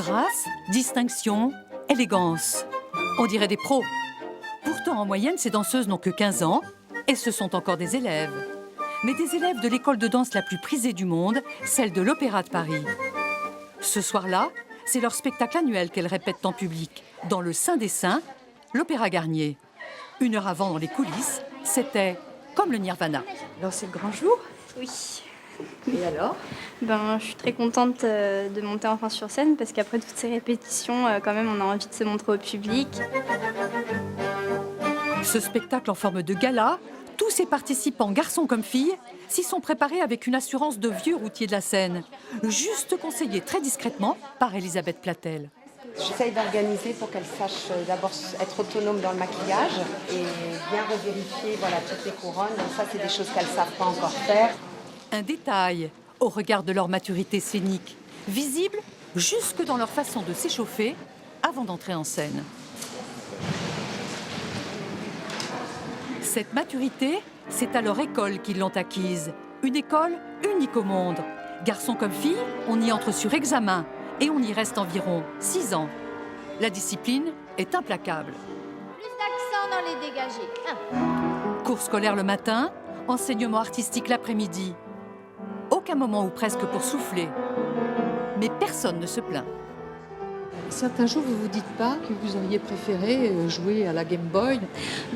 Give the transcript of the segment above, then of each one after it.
Grâce, distinction, élégance. On dirait des pros. Pourtant, en moyenne, ces danseuses n'ont que 15 ans et ce sont encore des élèves. Mais des élèves de l'école de danse la plus prisée du monde, celle de l'Opéra de Paris. Ce soir-là, c'est leur spectacle annuel qu'elles répètent en public, dans le Saint des Saints, l'Opéra Garnier. 1 heure avant, dans les coulisses, c'était comme le Nirvana. Alors c'est le grand jour? Oui. Et alors? Je suis très contente de monter enfin sur scène parce qu'après toutes ces répétitions, quand même, on a envie de se montrer au public. Ce spectacle en forme de gala, tous ses participants, garçons comme filles, s'y sont préparés avec une assurance de vieux routiers de la scène, juste conseillée très discrètement par Elisabeth Platel. J'essaye d'organiser pour qu'elle sache d'abord être autonome dans le maquillage et bien revérifier toutes les couronnes. Donc ça, c'est des choses qu'elles ne savent pas encore faire. Un détail au regard de leur maturité scénique, visible jusque dans leur façon de s'échauffer avant d'entrer en scène. Cette maturité, c'est à leur école qu'ils l'ont acquise. Une école unique au monde. Garçons comme filles, on y entre sur examen et on y reste environ 6 ans. La discipline est implacable. Plus d'accent dans les dégagés. Cours scolaire le matin, enseignement artistique l'après-midi. Aucun moment ou presque pour souffler. Mais personne ne se plaint. Certains jours, vous vous dites pas que vous auriez préféré jouer à la Game Boy?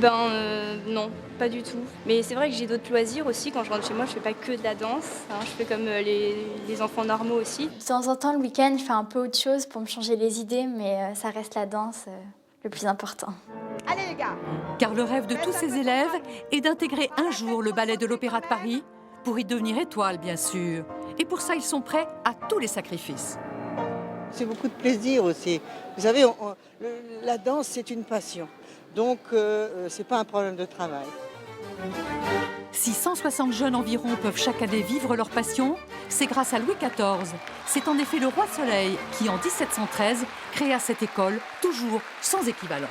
Non, pas du tout. Mais c'est vrai que j'ai d'autres loisirs aussi. Quand je rentre chez moi, je fais pas que de la danse. Je fais comme les enfants normaux aussi. De temps en temps, le week-end, je fais un peu autre chose pour me changer les idées, mais ça reste la danse le plus important. Allez les gars. Car le rêve de tous ces élèves est d'intégrer un jour le ballet de l'Opéra de Paris pour y devenir étoile, bien sûr. Et pour ça, ils sont prêts à tous les sacrifices. C'est beaucoup de plaisir aussi. Vous savez, la danse, c'est une passion. Donc, c'est pas un problème de travail. Si 160 jeunes environ peuvent chaque année vivre leur passion, c'est grâce à Louis XIV. C'est en effet le roi Soleil qui, en 1713, créa cette école, toujours sans équivalent.